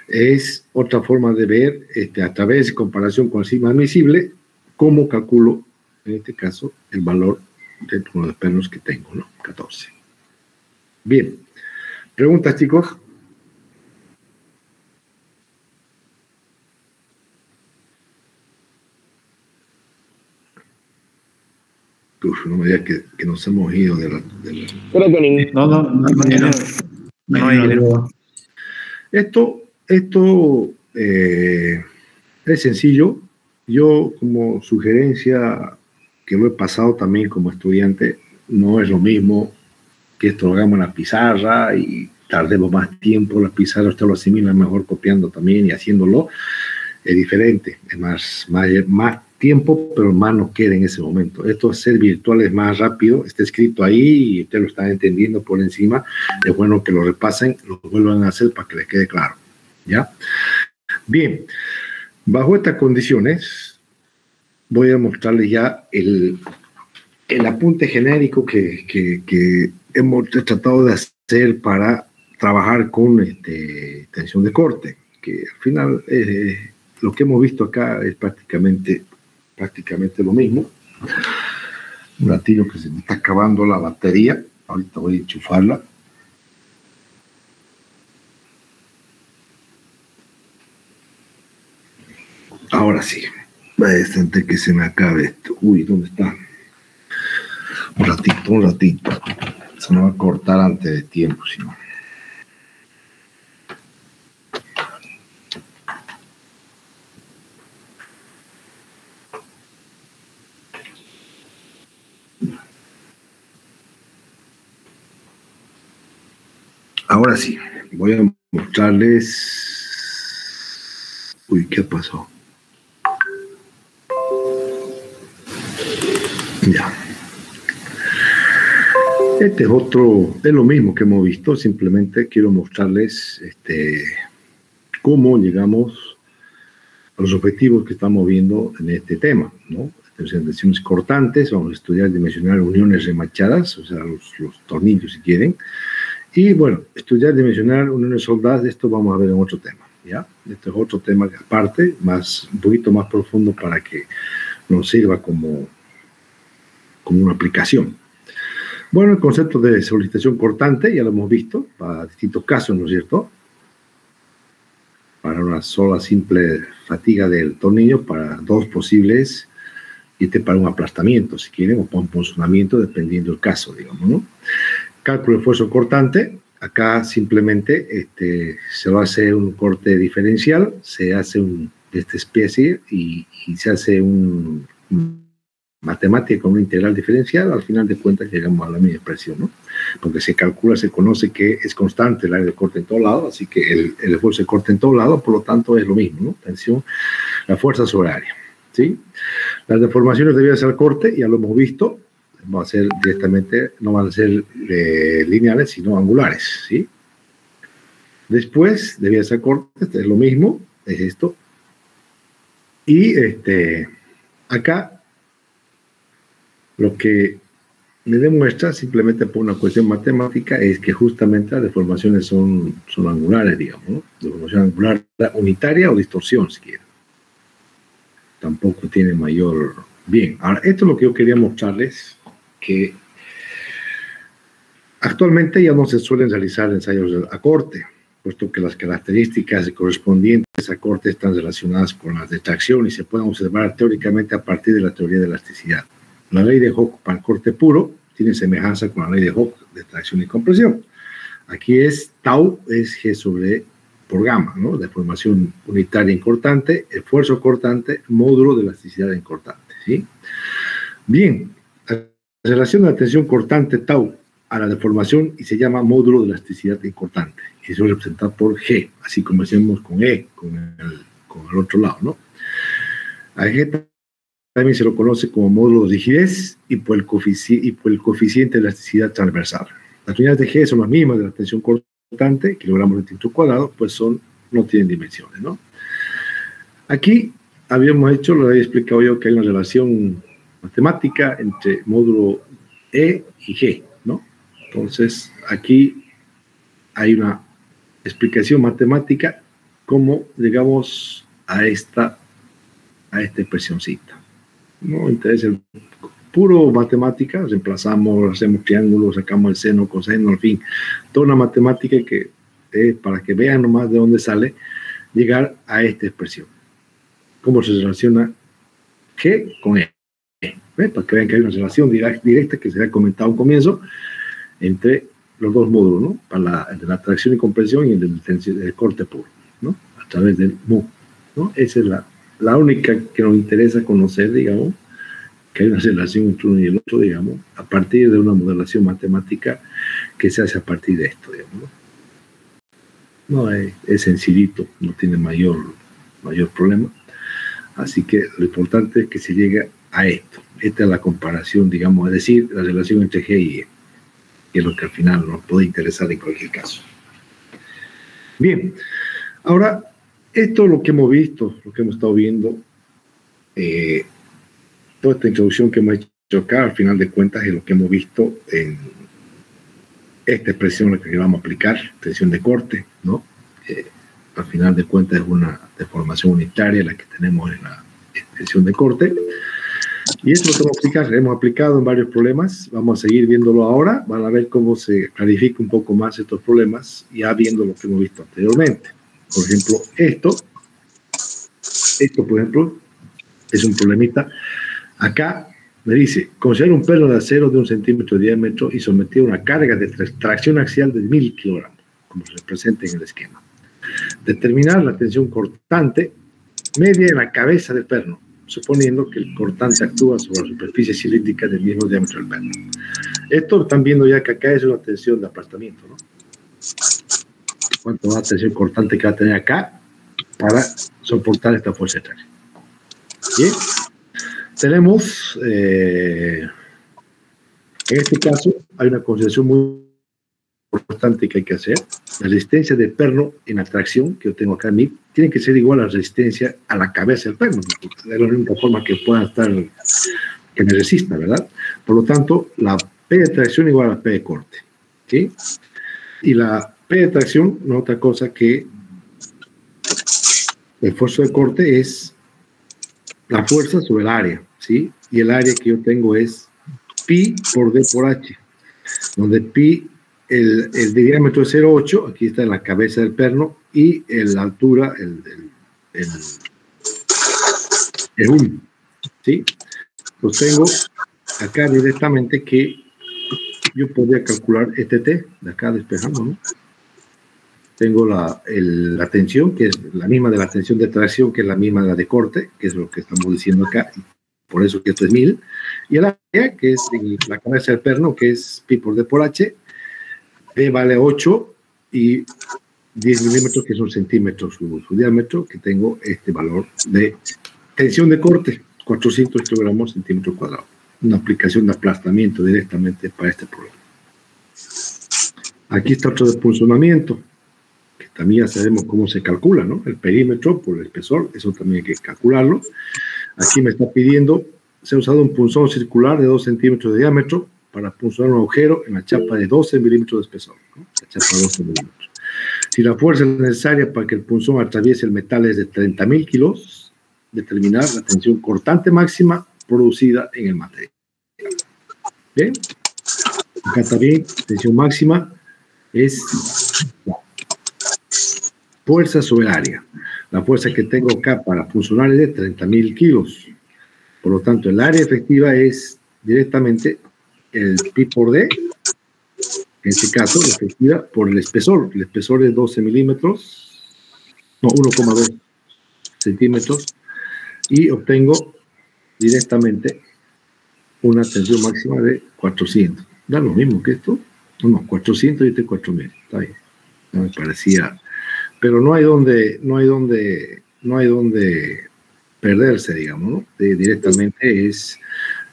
Es otra forma de ver, a través de comparación con el sigma admisible, cómo calculo, en este caso, el valor del número de pernos que tengo, ¿no? 14. Bien. ¿Preguntas, chicos? Uf, no me digas que nos hemos ido de la... Creo que no hay. Esto es sencillo. Yo, como sugerencia, que lo he pasado también como estudiante, no es lo mismo que esto lo hagamos en la pizarra y tardemos más tiempo. La pizarra usted lo asimila mejor copiando también y haciéndolo. Es diferente, es más tiempo, pero más nos queda en ese momento. Esto ser virtual es más rápido, está escrito ahí y ustedes lo están entendiendo por encima. Es bueno que lo repasen, lo vuelvan a hacer para que les quede claro. ¿Ya? Bien, bajo estas condiciones voy a mostrarles ya el apunte genérico que hemos tratado de hacer para trabajar con tensión de corte, que al final lo que hemos visto acá es prácticamente lo mismo. Un ratillo que se me está acabando la batería, ahorita voy a enchufarla. Ahora sí, antes que se me acabe esto. Uy, ¿dónde está? Un ratito. Se me va a cortar antes de tiempo, si no. Ahora sí, voy a mostrarles... Uy, ¿qué pasó? Ya. Este es es lo mismo que hemos visto, simplemente quiero mostrarles cómo llegamos a los objetivos que estamos viendo en este tema, ¿no? Tensiones cortantes, vamos a estudiar dimensionar uniones remachadas, o sea, los tornillos si quieren. Y bueno, estudiar dimensionar uniones soldadas, esto vamos a ver en otro tema, ¿ya? Este es otro tema aparte, un poquito más profundo para que nos sirva como una aplicación. Bueno, el concepto de solicitación cortante ya lo hemos visto para distintos casos, ¿no es cierto? Para una sola simple fatiga del tornillo, para dos posibles, y para un aplastamiento, si quieren, o para un punzonamiento, dependiendo del caso, digamos, ¿no? Cálculo de esfuerzo cortante, acá simplemente se va a hacer un corte diferencial, se hace de esta especie y se hace matemática con una integral diferencial, al final de cuentas llegamos a la misma expresión, ¿no? Porque se conoce que es constante el área de corte en todos lados, así que el esfuerzo de corte en todos lados, por lo tanto es lo mismo, ¿no? Tensión, la fuerza sobre área, ¿sí? Las deformaciones debidas al corte, ya lo hemos visto, van a ser directamente, no van a ser lineales, sino angulares, ¿sí? Después, debidas al corte, es lo mismo, es esto. Y acá lo que me demuestra simplemente por una cuestión matemática es que justamente las deformaciones son angulares, digamos, ¿no? Deformación angular unitaria o distorsión, si quieren. Tampoco tiene mayor... Bien, ahora, esto es lo que yo quería mostrarles, que actualmente ya no se suelen realizar ensayos a corte, puesto que las características correspondientes a corte están relacionadas con las de tracción y se pueden observar teóricamente a partir de la teoría de elasticidad. La ley de Hooke para el corte puro tiene semejanza con la ley de Hooke de tracción y compresión. Aquí es tau es G sobre por gamma, ¿no? Deformación unitaria incortante, esfuerzo cortante, módulo de elasticidad incortante, ¿sí? Bien, la relación de la tensión cortante tau a la deformación y se llama módulo de elasticidad incortante. Y eso es representado por G, así como decimos con E, con el otro lado, ¿no? A G también se lo conoce como módulo de rigidez y por el coeficiente de elasticidad transversal. Las unidades de G son las mismas de la tensión cortante, kilogramos centímetro cuadrado, pues no tienen dimensiones, ¿no? Aquí habíamos hecho, lo había explicado yo, que hay una relación matemática entre módulo E y G, ¿no? Entonces, aquí hay una explicación matemática cómo llegamos a esta expresioncita. No interesa el puro matemática, reemplazamos, hacemos triángulos, sacamos el seno, coseno, en fin, toda una matemática que para que vean nomás de dónde sale, llegar a esta expresión. ¿Cómo se relaciona G con E? Para que vean que hay una relación directa que se ha comentado al comienzo entre los dos módulos, ¿no? Para el de la tracción y compresión y el del corte puro, ¿no? A través del mu, ¿no? Esa es la única que nos interesa conocer, digamos, que hay una relación entre uno y el otro, digamos, a partir de una modelación matemática que se hace a partir de esto, digamos, ¿no? No es sencillito, no tiene mayor problema. Así que lo importante es que se llegue a esto. Esta es la comparación, digamos, es decir, la relación entre G y E, que es lo que al final nos puede interesar en cualquier caso. Bien, ahora, esto es lo que hemos visto, lo que hemos estado viendo, toda esta introducción que hemos hecho acá, al final de cuentas, es lo que hemos visto en esta expresión, la que vamos a aplicar, tensión de corte, ¿no? Al final de cuentas es una deformación unitaria la que tenemos en la expresión de corte. Y esto lo que vamos a aplicar, hemos aplicado en varios problemas, vamos a seguir viéndolo ahora, van a ver cómo se clarifica un poco más estos problemas, ya viendo lo que hemos visto anteriormente. Por ejemplo, esto por ejemplo, es un problemita. Acá me dice, considera un perno de acero de 1 centímetro de diámetro y sometido a una carga de tracción axial de 1000 kilogramos, como se representa en el esquema. Determinar la tensión cortante media en la cabeza del perno, suponiendo que el cortante actúa sobre la superficie cilíndrica del mismo diámetro del perno. Esto están viendo ya que acá es una tensión de aplastamiento, ¿no? ¿Cuánto va la tensión cortante que va a tener acá para soportar esta fuerza de tracción? Bien. Tenemos, en este caso, hay una consideración muy importante que hay que hacer. La resistencia del perno en la tracción, que yo tengo acá en mí, tiene que ser igual a la resistencia a la cabeza del perno. Es la única forma que pueda estar, que me resista, ¿verdad? Por lo tanto, la P de tracción igual a la P de corte, ¿sí? Y la P de tracción no es otra cosa que el esfuerzo de corte es la fuerza sobre el área, ¿sí? Y el área que yo tengo es pi por d por h, donde pi, el diámetro es 0,8, aquí está en la cabeza del perno, y la altura, es 1, ¿sí? Pues tengo acá directamente que yo podría calcular este t, de acá despejamos, ¿no? Tengo la tensión, que es la misma de la tensión de tracción, que es la misma de la de corte, que es lo que estamos diciendo acá, por eso que esto es 1000, y el área, que es la cabeza del perno, que es pi por d por h, P vale 8 y 10 milímetros, que son centímetros su diámetro, que tengo este valor de tensión de corte, 400 kilogramos centímetro cuadrado. Una aplicación de aplastamiento directamente para este problema. Aquí está otro depunzonamiento, que también ya sabemos cómo se calcula, ¿no? El perímetro por el espesor, eso también hay que calcularlo. Aquí me está pidiendo, se ha usado un punzón circular de 2 centímetros de diámetro, para punzonar un agujero en la chapa de 12 milímetros de espesor, ¿no? La chapa de 12 milímetros. Si la fuerza necesaria para que el punzón atraviese el metal es de 30.000 kilos, determinar la tensión cortante máxima producida en el material. Bien, acá también tensión máxima es fuerza sobre área. La fuerza que tengo acá para punzonar es de 30.000 kilos. Por lo tanto, el área efectiva es directamente el pi por D, en este caso, efectiva por el espesor. El espesor es 12 milímetros, no, 1,2 centímetros, y obtengo directamente una tensión máxima de 400. Da lo mismo que esto. No, 400 y este 4.000. Está bien. No me parecía. Pero no hay donde perderse, digamos, ¿no? Directamente es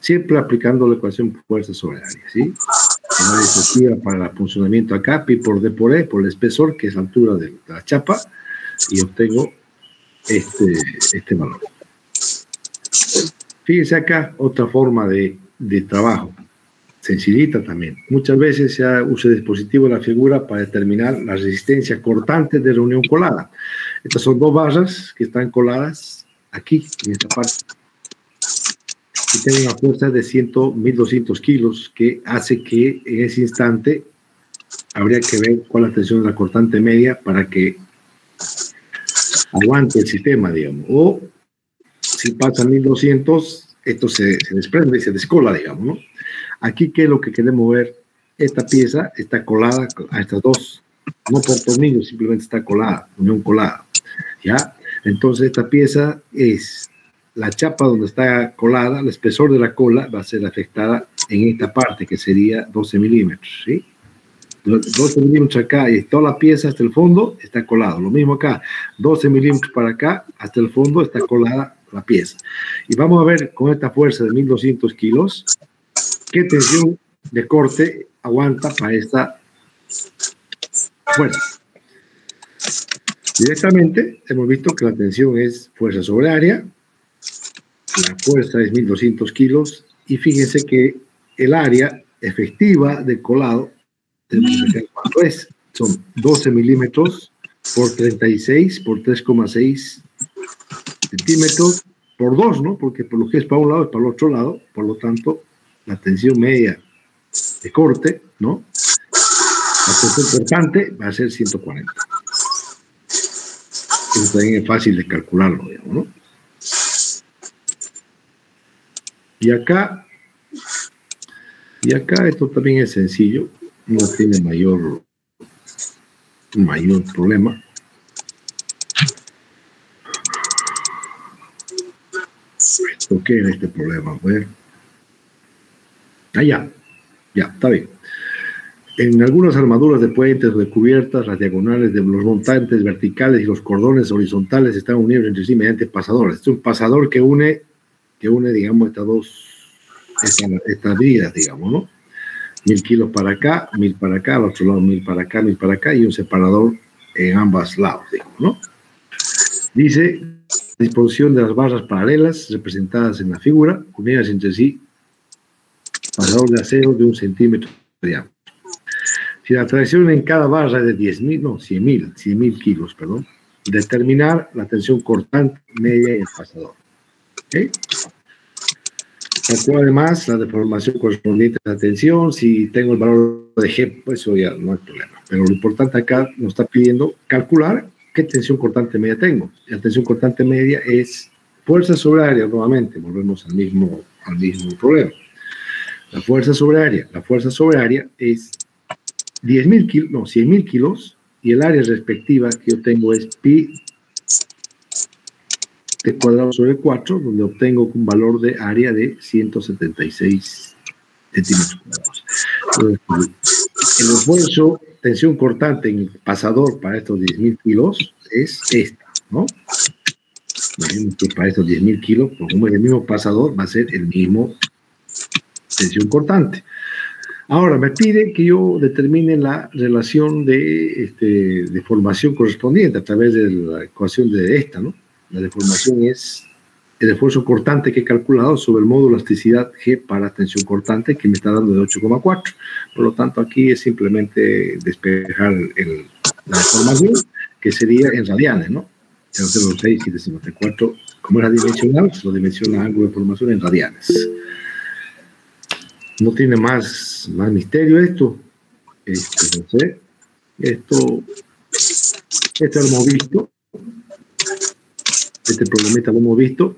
siempre aplicando la ecuación fuerza sobre área, ¿sí? El área efectiva para el funcionamiento acá, pi por D por E, por el espesor, que es la altura de la chapa, y obtengo este valor. Fíjense acá otra forma de trabajo, sencillita también. Muchas veces se usa el dispositivo de la figura para determinar la resistencia cortante de la unión colada. Estas son dos barras que están coladas aquí, en esta parte. Y tienen una fuerza de 1.200 kilos, que hace que en ese instante habría que ver cuál es la tensión de la cortante media para que aguante el sistema, digamos. O si pasa 1.200, esto se desprende y se descola, digamos, ¿no? Aquí, ¿qué es lo que queremos ver? Esta pieza está colada a estas dos, no por tornillos, simplemente está colada, unión colada, ¿ya? Entonces, esta pieza es la chapa donde está colada, el espesor de la cola va a ser afectada en esta parte, que sería 12 milímetros, ¿sí? 12 milímetros acá y toda la pieza hasta el fondo está colado. Lo mismo acá, 12 milímetros para acá, hasta el fondo está colada la pieza. Y vamos a ver con esta fuerza de 1.200 kilos, qué tensión de corte aguanta para esta fuerza. Directamente hemos visto que la tensión es fuerza sobre área, la fuerza es 1.200 kilos, y fíjense que el área efectiva de colado, ¿cuánto es? Son 12 milímetros por 36 por 3,6 centímetros por 2, ¿no? Porque por lo que es para un lado es para el otro lado, por lo tanto, la tensión media de corte, ¿no? La tensión cortante va a ser 140. Eso también es fácil de calcularlo, digamos, ¿no? Y acá esto también es sencillo, no tiene mayor problema. ¿Por qué era este problema? A ver. Ya, está bien. En algunas armaduras de puentes o de cubiertas, las diagonales de los montantes verticales y los cordones horizontales están unidos entre sí mediante pasadores. Es un pasador que une, digamos, estas vidas, digamos, ¿no? 1.000 kilos para acá, 1.000 para acá, al otro lado 1.000 para acá, 1.000 para acá, y un separador en ambos lados, digamos, ¿no? Dice, disposición de las barras paralelas representadas en la figura, unidas entre sí, pasador de acero de 1 centímetro de diámetro. Si la tracción en cada barra es de 100.000 kilos, perdón, determinar la tensión cortante media y el pasador. ¿Okay? Calculo además la deformación correspondiente a la tensión. Si tengo el valor de G, pues eso ya no hay problema. Pero lo importante acá nos está pidiendo calcular qué tensión cortante media tengo. La tensión cortante media es fuerza sobre área, nuevamente, volvemos al mismo problema. La fuerza sobre área es 100.000 kilos, y el área respectiva que yo tengo es pi t cuadrado sobre 4, donde obtengo un valor de área de 176 centímetros cuadrados. El esfuerzo, tensión cortante en el pasador para estos 10.000 kilos es esta, ¿no? Imagínense que para estos 10.000 kilos, como es el mismo pasador, va a ser el mismo tensión cortante. Ahora, me pide que yo determine la relación de deformación correspondiente a través de la ecuación de esta, ¿no? La deformación es el esfuerzo cortante que he calculado sobre el módulo elasticidad G para tensión cortante, que me está dando de 8,4. Por lo tanto, aquí es simplemente despejar la información, que sería en radianes, ¿no? 0,06 y 54, como era dimensional, se lo dimensiona ángulo de formación en radianes. No tiene más misterio esto. No sé. Esto lo hemos visto. Este problemita lo hemos visto.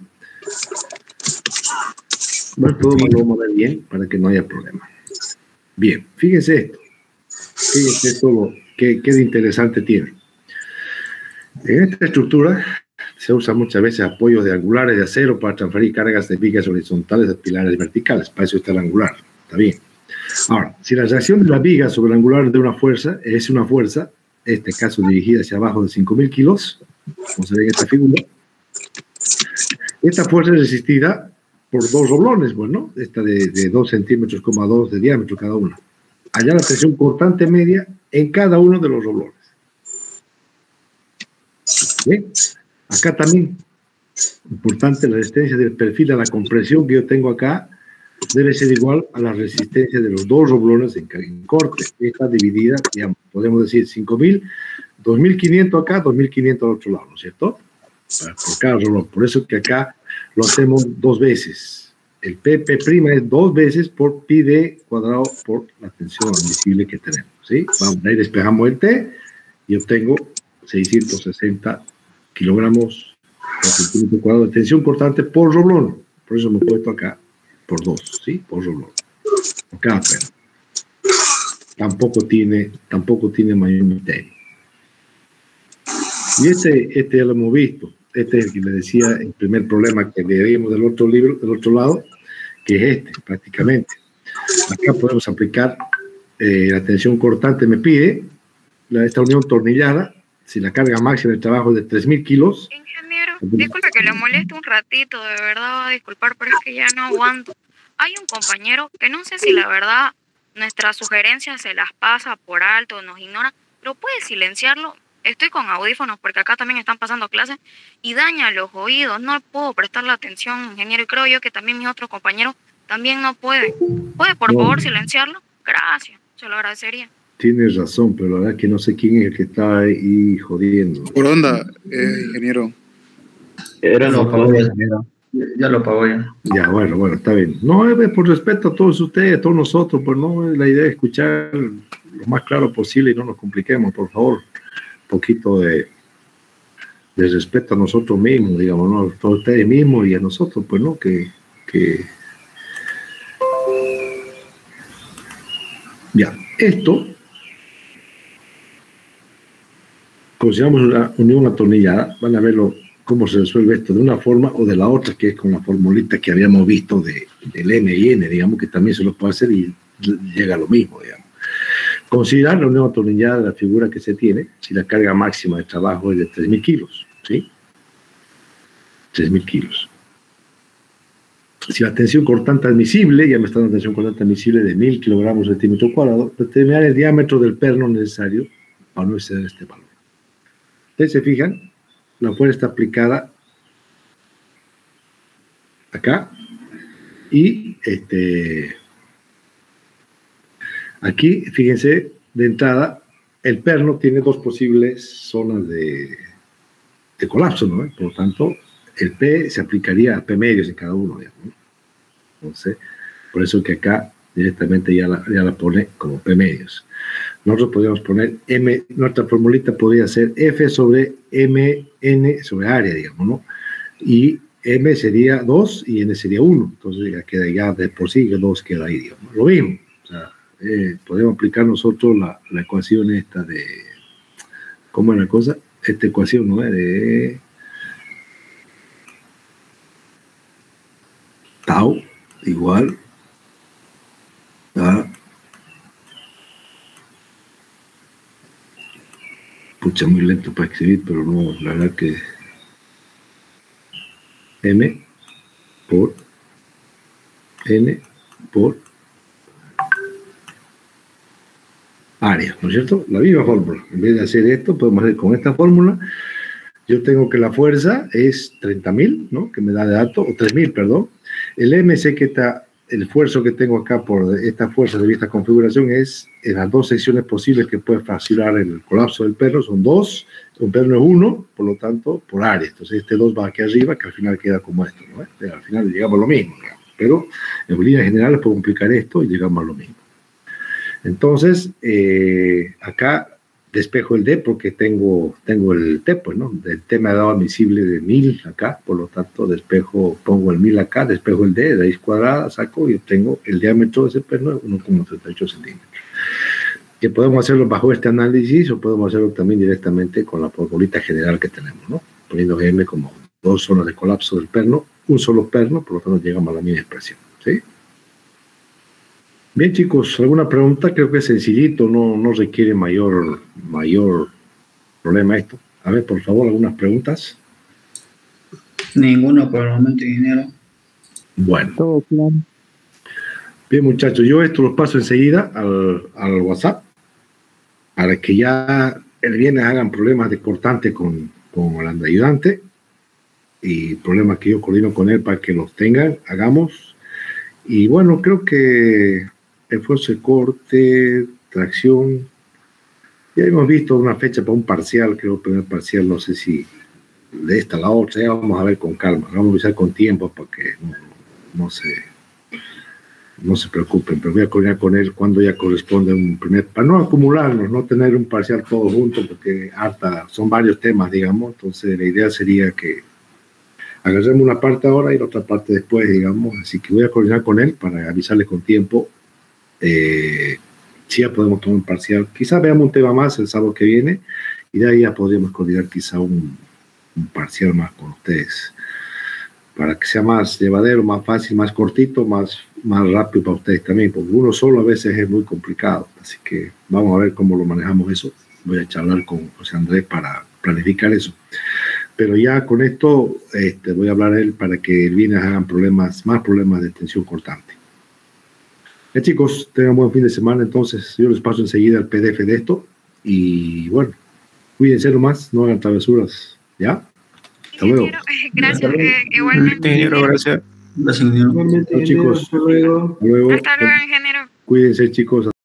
Bueno, todo lo vamos a ver bien para que no haya problema. Bien, fíjense esto. Fíjense esto, qué de interesante tiene. En esta estructura se usa muchas veces apoyos de angulares de acero para transferir cargas de vigas horizontales de pilares verticales. Para eso está el angular. Está bien. Ahora, si la reacción de la viga sobre el angular de una fuerza es una fuerza, en este caso dirigida hacia abajo de 5.000 kilos, como se ve en esta figura, esta fuerza es resistida por dos roblones, bueno, esta de 2 centímetros, 2 de diámetro cada uno. Allá la tensión cortante media en cada uno de los roblones. Bien, acá también, importante, la resistencia del perfil a la compresión que yo tengo acá debe ser igual a la resistencia de los dos roblones en corte. Está dividida, digamos, podemos decir 5.000, 2.500 acá, 2.500 al otro lado, ¿no es cierto? Por cada roblón. Por eso que acá lo hacemos 2 veces. El PP' es 2 veces por pi d cuadrado por la tensión admisible que tenemos, ¿sí? Vamos, ahí despejamos el T y obtengo 660 kilogramos por centímetro cuadrado de tensión cortante por roblón. Por eso me he puesto acá por 2, ¿sí? Por roblón. Acá, pero tampoco tiene mayor misterio. Y este ya lo hemos visto. Este es el que le decía el primer problema que veíamos del otro libro, del otro lado, que es este, prácticamente. Acá podemos aplicar la tensión cortante me pide, esta unión tornillada, si la carga máxima del trabajo es de 3.000 kilos. Ingeniero, disculpe que le moleste un ratito, de verdad va a disculpar, pero es que ya no aguanto. Hay un compañero que no sé si la verdad nuestras sugerencias se las pasa por alto o nos ignora, pero puede silenciarlo. Estoy con audífonos porque acá también están pasando clases y daña los oídos. No puedo prestarle atención, ingeniero, y creo yo que también mis otros compañeros también no pueden. ¿Puede, por favor, silenciarlo? Gracias, se lo agradecería. Tienes razón, pero la verdad que no sé quién es el que está ahí jodiendo. ¿Por onda, ingeniero? Ya lo pagó, ingeniero. Ya lo pagó ya. Ya, bueno, está bien. No, por respeto a todos ustedes, a todos nosotros, pues no, la idea es escuchar lo más claro posible y no nos compliquemos, por favor. Poquito de respeto a nosotros mismos, digamos, ¿no? A todos ustedes mismos y a nosotros, pues, ¿no? Ya, esto consideramos una unión atornillada, van a verlo cómo se resuelve esto de una forma o de la otra, que es con la formulita que habíamos visto del M y N, digamos, que también se lo puede hacer y llega a lo mismo, digamos. Considerar la unión atornillada de la figura que se tiene si la carga máxima de trabajo es de 3.000 kilos, ¿sí? 3.000 kilos. Si la tensión cortante admisible, ya me está dando tensión cortante admisible de 1.000 kilogramos por centímetro cuadrado, determinar el diámetro del perno necesario para no exceder este valor. Ustedes se fijan, la fuerza está aplicada acá y aquí, fíjense, de entrada, el perno tiene 2 posibles zonas de colapso, ¿no? Por lo tanto, el P se aplicaría a P medios en cada uno, digamos, ¿no? Entonces, por eso que acá directamente ya la pone como P medios. Nosotros podríamos poner M, nuestra formulita podría ser F sobre MN sobre área, digamos, ¿no? Y M sería 2 y N sería 1. Entonces ya queda ya de por sí, 2 queda ahí, digamos. Lo mismo. O sea, podemos aplicar nosotros la ecuación esta de... ¿Cómo es la cosa? Esta ecuación, ¿no? De tau igual a... Pucha, muy lento para escribir, pero no, la verdad que... M por N por área, ¿no es cierto? La misma fórmula. En vez de hacer esto, podemos hacer con esta fórmula. yo tengo que la fuerza es 30.000, ¿no? Que me da de dato, o 3.000, perdón. El M sé que el esfuerzo que tengo acá por esta fuerza de esta configuración es en las dos secciones posibles que puede fraccionar el colapso del perno, son 2, un perno es 1, por lo tanto, por área. Entonces este 2 va aquí arriba, que al final queda como esto, ¿no? Al final llegamos a lo mismo, digamos. Pero en líneas generales puedo complicar esto y llegamos a lo mismo. Entonces, acá despejo el D porque tengo el T, pues, ¿no? El T me ha dado admisible de 1000 acá, por lo tanto pongo el 1000 acá, despejo el D, raíz cuadrada, saco y obtengo el diámetro de ese perno de 1,38 centímetros. Que podemos hacerlo bajo este análisis o podemos hacerlo también directamente con la formulita general que tenemos, ¿no? Poniendo M como 2 zonas de colapso del perno, un solo perno, por lo tanto llegamos a la misma expresión, ¿sí? Bien, chicos, ¿alguna pregunta? Creo que es sencillito, no requiere mayor problema esto. A ver, por favor, algunas preguntas. Ninguno por el momento, ingeniero. Bueno. Todo claro. Bien, muchachos, yo esto lo paso enseguida al WhatsApp para que ya el viernes hagan problemas de cortante con el ayudante y problemas que yo coordino con él para que los tengan, hagamos. Y bueno, creo que esfuerzo de corte, tracción, ya hemos visto una fecha para un parcial, creo que el primer parcial, no sé si de esta a la otra, ya vamos a ver con calma, vamos a avisar con tiempo para que no se preocupen, pero voy a coordinar con él cuando ya corresponde un primer, para no acumularnos, no tener un parcial todo junto, porque son varios temas, digamos, entonces la idea sería que agarremos una parte ahora y la otra parte después, digamos, así que voy a coordinar con él para avisarle con tiempo si ya podemos tomar un parcial, quizás veamos un tema más el sábado que viene y de ahí ya podríamos coordinar quizá un parcial más con ustedes para que sea más llevadero, más fácil, más cortito, más rápido para ustedes también, porque uno solo a veces es muy complicado, así que vamos a ver cómo lo manejamos eso. Voy a charlar con José Andrés para planificar eso. Pero ya con esto voy a hablar a él para que el viernes hagan más problemas de tensión cortante. Chicos, tengan buen fin de semana. Entonces, yo les paso enseguida el PDF de esto. Y bueno, cuídense nomás, no hagan travesuras. ¿Ya? Hasta luego. Gracias, igualmente. Ingeniero, gracias. Gracias, ingeniero. Chicos, hasta luego. Hasta luego. Hasta luego, ingeniero. Cuídense, chicos.